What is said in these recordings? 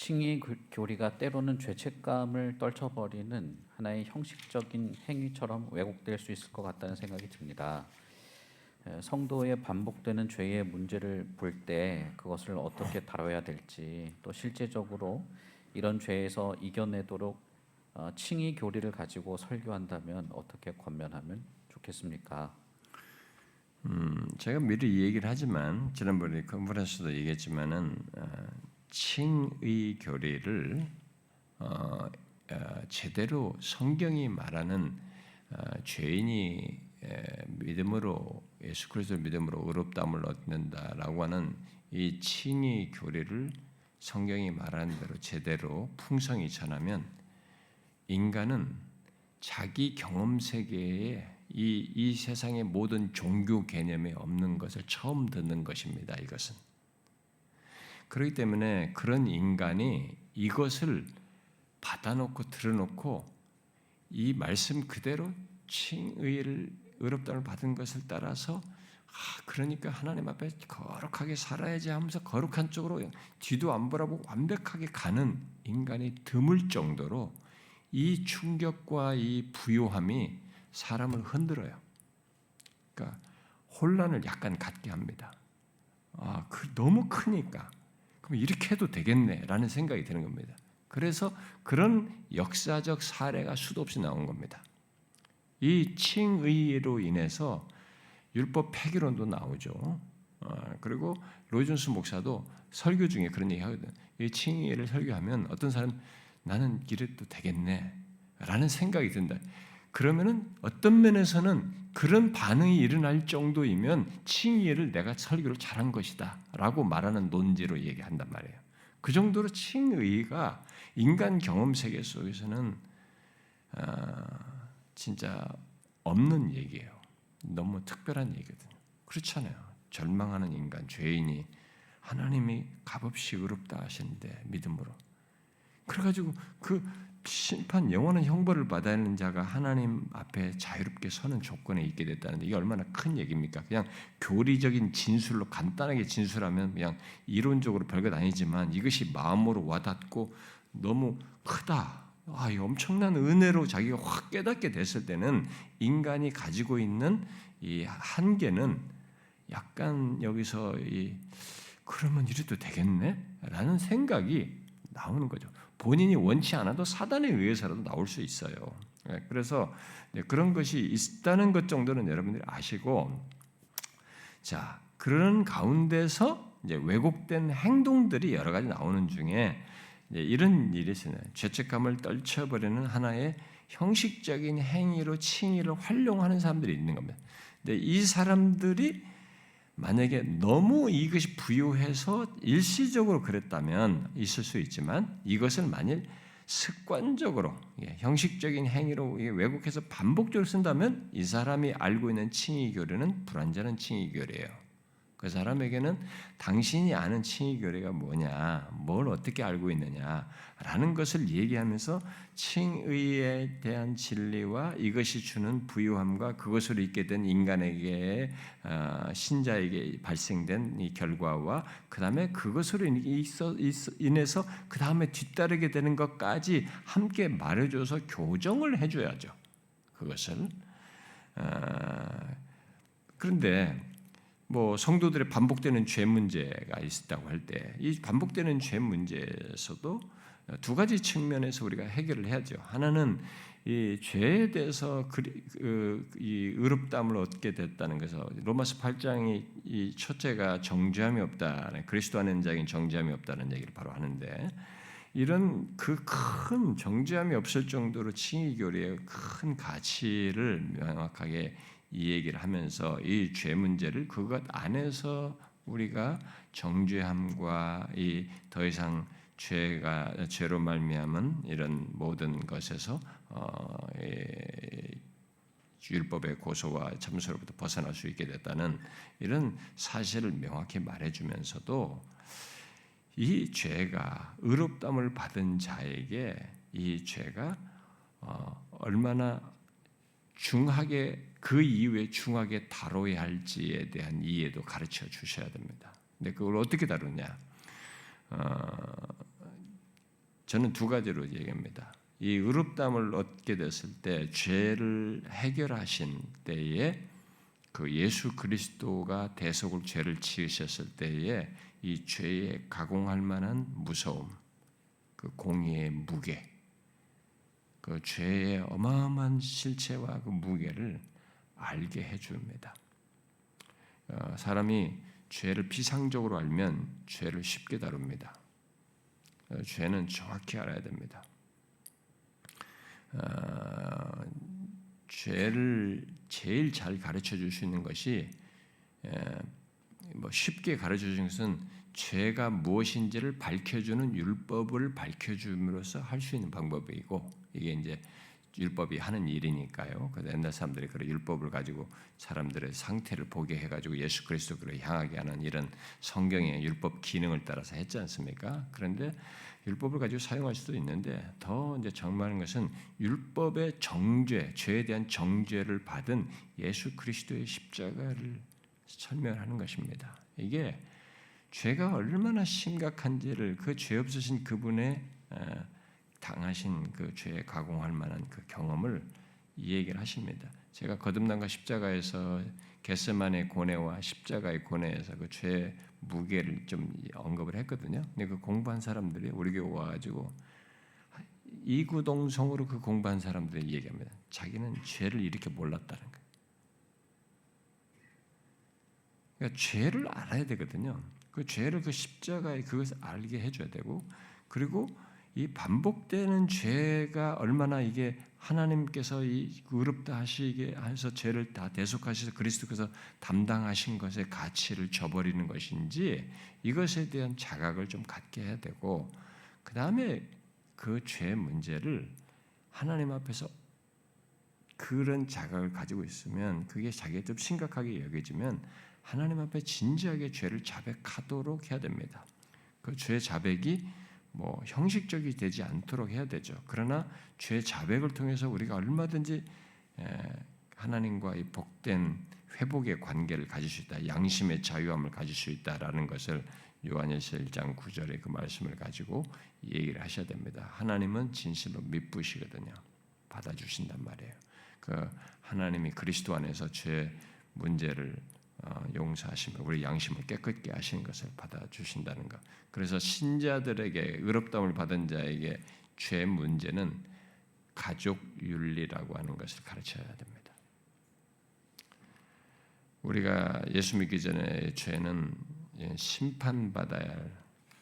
칭의 교리가 때로는 죄책감을 떨쳐버리는 하나의 형식적인 행위처럼 왜곡될 수 있을 것 같다는 생각이 듭니다. 성도의 반복되는 죄의 문제를 볼 때 그것을 어떻게 다뤄야 될지, 또 실제적으로 이런 죄에서 이겨내도록 칭의 교리를 가지고 설교한다면 어떻게 권면하면 좋겠습니까? 제가 미리 이 얘기를 하지만 지난번에 컨퍼런스도 얘기했지만은 칭의 교리를 제대로 성경이 말하는 죄인이 믿음으로 예수 그리스도를 믿음으로 의롭다함을 얻는다라고 하는 이 칭의 교리를 성경이 말하는 대로 제대로 풍성히 전하면 인간은 자기 경험 세계에 이 세상의 모든 종교 개념이 없는 것을 처음 듣는 것입니다. 이것은 그렇기 때문에 그런 인간이 이것을 받아놓고 들어놓고 이 말씀 그대로 칭의를 의롭다를 받은 것을 따라서 그러니까 하나님 앞에 거룩하게 살아야지 하면서 거룩한 쪽으로 뒤도 안 보라고 완벽하게 가는 인간이 드물 정도로 이 충격과 이 부요함이 사람을 흔들어요. 그러니까 혼란을 약간 갖게 합니다. 너무 크니까 그럼 이렇게 해도 되겠네라는 생각이 드는 겁니다. 그래서 그런 역사적 사례가 수도 없이 나온 겁니다. 이 칭의로 인해서 율법 폐기론도 나오죠. 그리고 로이존스 목사도 설교 중에 그런 얘기 하거든요. 이 칭의를 설교하면 어떤 사람 나는 이래도 되겠네 라는 생각이 든다. 그러면은 어떤 면에서는 그런 반응이 일어날 정도이면 칭의를 내가 설교를 잘한 것이다 라고 말하는 논지로 얘기한단 말이에요. 그 정도로 칭의가 인간 경험 세계 속에서는 진짜 없는 얘기예요. 너무 특별한 얘기거든요. 그렇잖아요. 절망하는 인간, 죄인이 하나님이 값없이 의롭다 하시는데 믿음으로 그래가지고 그 심판 영원한 형벌을 받아야 하는 자가 하나님 앞에 자유롭게 서는 조건에 있게 됐다는데 이게 얼마나 큰 얘기입니까? 그냥 교리적인 진술로 간단하게 진술하면 그냥 이론적으로 별것 아니지만 이것이 마음으로 와닿고 너무 크다. 이 엄청난 은혜로 자기가 확 깨닫게 됐을 때는 인간이 가지고 있는 이 한계는 약간 여기서 그러면 이래도 되겠네? 라는 생각이 나오는 거죠. 본인이 원치 않아도 사단에 의해서라도 나올 수 있어요. 그래서 그런 것이 있다는 것 정도는 여러분들이 아시고, 자, 그런 가운데서 이제 왜곡된 행동들이 여러 가지 나오는 중에 이런 일이 있어요. 죄책감을 떨쳐버리는 하나의 형식적인 행위로 칭의를 활용하는 사람들이 있는 겁니다. 근데 이 사람들이 만약에 너무 이것이 부유해서 일시적으로 그랬다면 있을 수 있지만 이것을 만일 습관적으로 형식적인 행위로 왜곡해서 반복적으로 쓴다면 이 사람이 알고 있는 칭의 교리는 불완전한 칭의 교리예요. 그 사람에게는 당신이 아는 칭의 교리가 뭐냐, 뭘 어떻게 알고 있느냐라는 것을 얘기하면서 칭의에 대한 진리와 이것이 주는 부유함과 그것으로 있게 된 인간에게 신자에게 발생된 이 결과와 그 다음에 그것으로 인해서 그 다음에 뒤따르게 되는 것까지 함께 말해줘서 교정을 해줘야죠. 그것을 그런데 성도들의 반복되는 죄 문제가 있다고 할 때 이 반복되는 죄 문제에서도 두 가지 측면에서 우리가 해결을 해야죠. 하나는 이 죄에 대해서 이 의롭다함을 얻게 됐다는 것에서 로마서 8장이 이 첫째가 정죄함이 없다, 그리스도 안에 자에게는 정죄함이 없다는 얘기를 바로 하는데 이런 그 큰 정죄함이 없을 정도로 칭의 교리의 큰 가치를 명확하게 이 얘기를 하면서 이 죄 문제를 그것 안에서 우리가 정죄함과 이 더 이상 죄로 말미암은 이런 모든 것에서 율법의 고소와 점수로부터 벗어날 수 있게 됐다는 이런 사실을 명확히 말해주면서도 이 죄가 의롭다함을 받은 자에게 이 죄가 얼마나 중하게 그 이후에 중하게 다뤄야 할지에 대한 이해도 가르쳐 주셔야 됩니다. 근데 그걸 어떻게 다루냐? 저는 두 가지로 얘기합니다. 이 의롭다함을 얻게 됐을 때 죄를 해결하신 때에 그 예수 그리스도가 대속을 죄를 지으셨을 때에 이 죄에 가공할 만한 무서움, 그 공의의 무게, 그 죄의 어마어마한 실체와 그 무게를 알게 해줍니다. 사람이 죄를 비상적으로 알면 죄를 쉽게 다룹니다. 죄는 정확히 알아야 됩니다. 죄를 제일 잘 가르쳐 줄 수 있는 것이 쉽게 가르쳐 주는 것은 죄가 무엇인지를 밝혀주는 율법을 밝혀줌으로써 할 수 있는 방법이고 이게 이제 율법이 하는 일이니까요. 그래서 옛날 사람들이 그런 율법을 가지고 사람들의 상태를 보게 해가지고 예수 그리스도로 향하게 하는 이런 성경의 율법 기능을 따라서 했지 않습니까? 그런데 율법을 가지고 사용할 수도 있는데 더 이제 정말인 것은 율법의 정죄, 죄에 대한 정죄를 받은 예수 그리스도의 십자가를 설명하는 것입니다. 이게 죄가 얼마나 심각한지를 그 죄 없으신 그분의 당하신 그 죄에 가공할 만한 그 경험을 이 얘기를 하십니다. 제가 거듭남과 십자가에서 겟세마네 고뇌와 십자가의 고뇌에서 그 죄의 무게를 좀 언급을 했거든요. 근데 그 공부한 사람들이 우리 교회 와가지고 이구동성으로 그 공부한 사람들이 얘기합니다. 자기는 죄를 이렇게 몰랐다는 거예요. 그러니까 죄를 알아야 되거든요. 그 죄를 그 십자가에 그것을 알게 해줘야 되고 그리고 이 반복되는 죄가 얼마나 이게 하나님께서 이 의롭다 하시게 해서 죄를 다 대속하셔서 그리스도께서 담당하신 것의 가치를 저버리는 것인지 이것에 대한 자각을 좀 갖게 해야 되고 그 다음에 그 죄 문제를 하나님 앞에서 그런 자각을 가지고 있으면 그게 자기가 좀 심각하게 여겨지면 하나님 앞에 진지하게 죄를 자백하도록 해야 됩니다. 그 죄 자백이 형식적이 되지 않도록 해야 되죠. 그러나 죄 자백을 통해서 우리가 얼마든지 하나님과 이 복된 회복의 관계를 가질 수 있다. 양심의 자유함을 가질 수 있다라는 것을 요한일서 1장 9절의 그 말씀을 가지고 얘기를 하셔야 됩니다. 하나님은 진실로 미쁘시거든요. 받아주신단 말이에요. 그 하나님이 그리스도 안에서 죄 문제를 용서하시며 우리 양심을 깨끗게 하시는 것을 받아주신다는 것. 그래서 신자들에게 의롭다움을 받은 자에게 죄 문제는 가족 윤리라고 하는 것을 가르쳐야 됩니다. 우리가 예수 믿기 전에 죄는 심판받아야 할,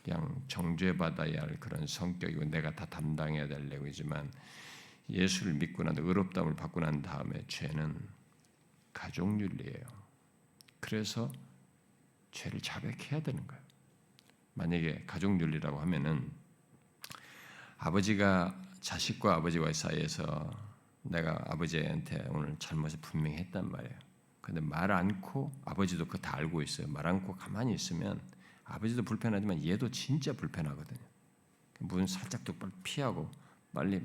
그냥 정죄받아야 할 그런 성격이고 내가 다 담당해야 될 내용이지만 예수를 믿고 나서 의롭다움을 받고 난 다음에 죄는 가족 윤리예요. 그래서 죄를 자백해야 되는 거예요. 만약에 가족 윤리라고 하면은 아버지가 자식과 아버지와의 사이에서 내가 아버지한테 오늘 잘못을 분명히 했단 말이에요. 근데 말 않고 아버지도 그거 다 알고 있어요. 말 않고 가만히 있으면 아버지도 불편하지만 얘도 진짜 불편하거든요. 문 살짝 똑바로 피하고 빨리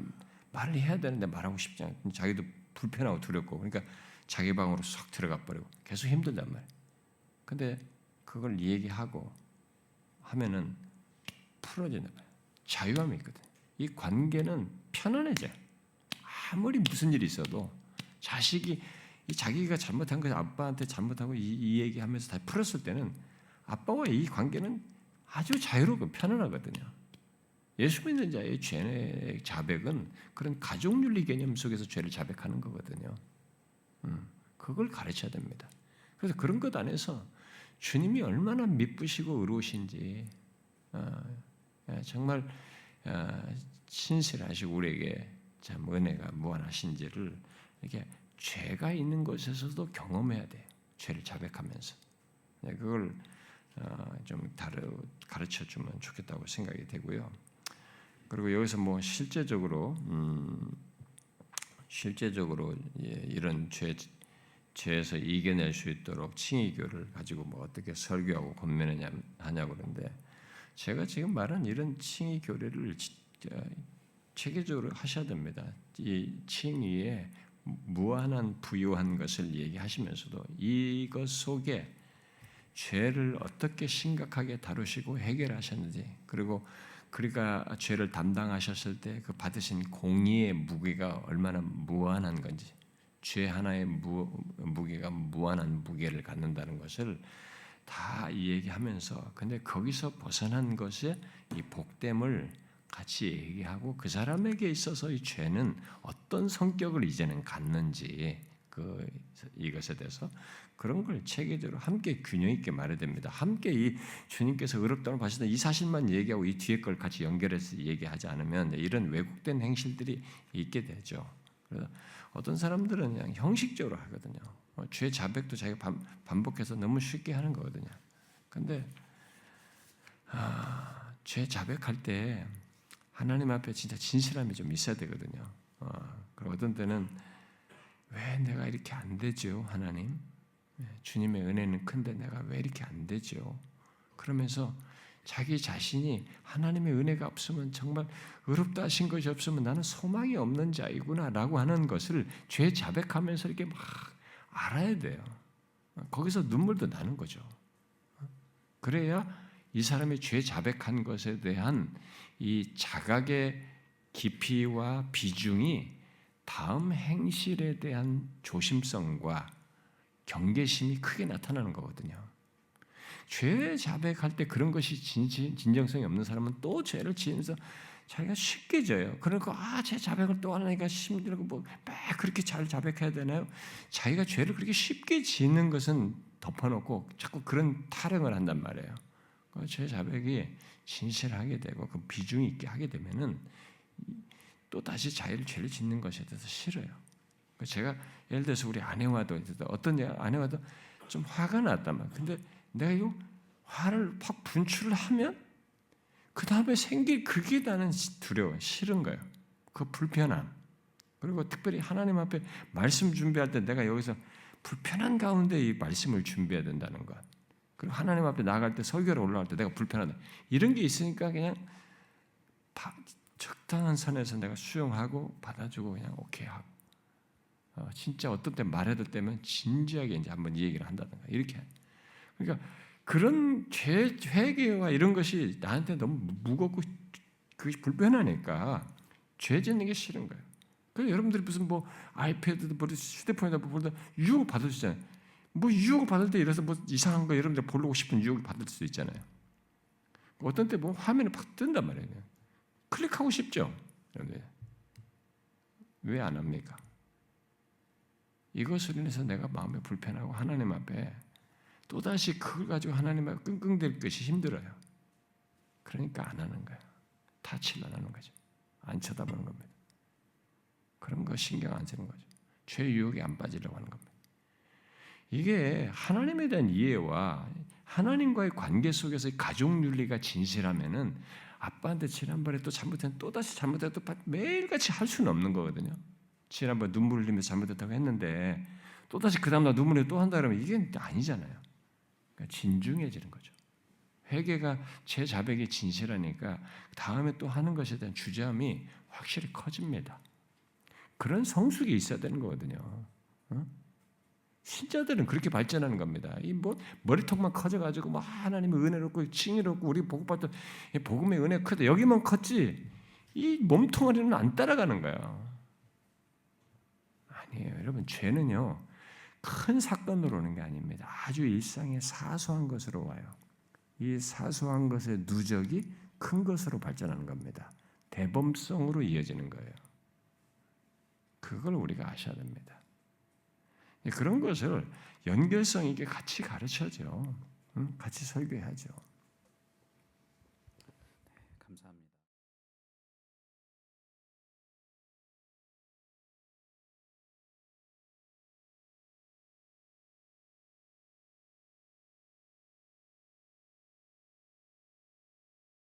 말을 해야 되는데 말하고 싶지 않고 자기도 불편하고 두렵고 그러니까 자기 방으로 쏙 들어가 버리고 계속 힘들단 말이에요. 근데 그걸 얘기하고 하면은 풀어지는 거예요. 자유함이 있거든요. 이 관계는 편안해져요. 아무리 무슨 일이 있어도 자식이 자기가 잘못한 것을 아빠한테 잘못하고 이 얘기하면서 다 풀었을 때는 아빠와 이 관계는 아주 자유롭고 편안하거든요. 예수 믿는 자의 죄의 자백은 그런 가족윤리 개념 속에서 죄를 자백하는 거거든요. 그걸 가르쳐야 됩니다. 그래서 그런 것 안에서 주님이 얼마나 미쁘시고 의로우신지 정말 신실하시고 우리에게 참 은혜가 무한하신지를 이렇게 죄가 있는 곳에서도 경험해야 돼요. 죄를 자백하면서 그걸 좀 가르쳐 주면 좋겠다고 생각이 되고요. 그리고 여기서 실제적으로 이런 죄에서 이겨낼 수 있도록 칭의교를 가지고 어떻게 설교하고 권면하냐고 그러는데 제가 지금 말한 이런 칭의 교례를 체계적으로 하셔야 됩니다. 이 칭의에 무한한 부유한 것을 얘기하시면서도 이것 속에 죄를 어떻게 심각하게 다루시고 해결하셨는지, 그리고 그가 죄를 담당하셨을 때 그 받으신 공의의 무게가 얼마나 무한한 건지, 죄 하나의 무게가 무한한 무게를 갖는다는 것을 다 얘기하면서, 근데 거기서 벗어난 것이 이 복됨을 같이 얘기하고 그 사람에게 있어서 이 죄는 어떤 성격을 이제는 갖는지 이것에 대해서 그런 걸 체계적으로 함께 균형 있게 말해야 됩니다. 함께 이 주님께서 의롭다고 하시던 이 사실만 얘기하고 이 뒤에 걸 같이 연결해서 얘기하지 않으면 이런 왜곡된 행실들이 있게 되죠. 그래서 어떤 사람들은 그냥 형식적으로 하거든요. 죄 자백도 자기가 반복해서 너무 쉽게 하는 거거든요. 근데 죄 자백할 때 하나님 앞에 진짜 진실함이 좀 있어야 되거든요. 그리고 어떤 때는 왜 내가 이렇게 안 되죠, 하나님? 주님의 은혜는 큰데 내가 왜 이렇게 안 되죠? 그러면서 자기 자신이 하나님의 은혜가 없으면, 정말 의롭다 하신 것이 없으면 나는 소망이 없는 자이구나라고 하는 것을 죄 자백하면서 이렇게 막 알아야 돼요. 거기서 눈물도 나는 거죠. 그래야 이 사람이 죄 자백한 것에 대한 이 자각의 깊이와 비중이 다음 행실에 대한 조심성과 경계심이 크게 나타나는 거거든요. 죄 자백할 때 그런 것이 진정성이 없는 사람은 또 죄를 지으면서 자기가 쉽게 져요. 그러니까 죄 자백을 또 하니까 힘들고 뭐 그렇게 잘 자백해야 되나요? 자기가 죄를 그렇게 쉽게 짓는 것은 덮어놓고 자꾸 그런 타령을 한단 말이에요. 죄 자백이 진실하게 되고 그 비중 있게 하게 되면은 또 다시 자기를 죄를 짓는 것에 대해서 싫어요. 제가 예를 들어서 우리 아내와도 어떤 아내와도 좀 화가 났단 말이에요. 근데 내가 이 화를 확 분출을 하면 그 다음에 생길 그게 나는 두려워, 싫은 거예요. 그 불편함. 그리고 특별히 하나님 앞에 말씀 준비할 때 내가 여기서 불편한 가운데 이 말씀을 준비해야 된다는 것. 그리고 하나님 앞에 나아갈 때 설교를 올라갈 때 내가 불편하다. 이런 게 있으니까 그냥 적당한 선에서 내가 수용하고 받아주고 그냥 오케이 하고. 진짜 어떤 때 말해야 될 때면 진지하게 이제 한번 이 얘기를 한다든가 이렇게. 그러니까 그런 회개와 이런 것이 나한테 너무 무겁고 그것이 불편하니까 죄 짓는 게 싫은 거예요. 그래서 여러분들이 무슨 뭐 아이패드도 보든 휴대폰에다 보든 유혹을 받으시잖아요. 뭐 유혹을 받을 때 이래서 뭐 이상한 거 여러분들 보려고 싶은 유혹을 받을 수도 있잖아요. 어떤 때 뭐 화면이 팍 뜬단 말이에요. 클릭하고 싶죠. 왜 안 합니까? 이것으로 인해서 내가 마음이 불편하고 하나님 앞에 또다시 그걸 가지고 하나님 앞에 끙끙댈 것이 힘들어요. 그러니까 안 하는 거예요. 타치를 안 하는 거죠. 안 쳐다보는 겁니다. 그런 거 신경 안 쓰는 거죠. 죄 유혹에 안 빠지려고 하는 겁니다. 이게 하나님에 대한 이해와 하나님과의 관계 속에서 가족 윤리가 진실하면은 아빠한테 지난번에 또 잘못했는데 또다시 잘못해도 매일같이 할 수는 없는 거거든요. 지난번 눈물 흘리면서 잘못했다고 했는데 또다시 그 다음날 눈물 흘리고 또 한다 그러면 이게 아니잖아요. 그러니까 진중해지는 거죠. 회개가 제 자백이 진실하니까 다음에 또 하는 것에 대한 주저함이 확실히 커집니다. 그런 성숙이 있어야 되는 거거든요. 신자들은 그렇게 발전하는 겁니다. 이 뭐 머리통만 커져가지고 뭐 하나님의 은혜롭고 칭의롭고 우리 복음받던 복음의 은혜 크다 여기만 컸지 이 몸통아리는 안 따라가는 거예요. 아니에요, 여러분. 죄는요 큰 사건으로 오는 게 아닙니다. 아주 일상의 사소한 것으로 와요. 이 사소한 것의 누적이 큰 것으로 발전하는 겁니다. 대범성으로 이어지는 거예요. 그걸 우리가 아셔야 됩니다. 그런 것을 연결성 있게 같이 가르쳐죠. 같이 설교해야죠. 감사합니다.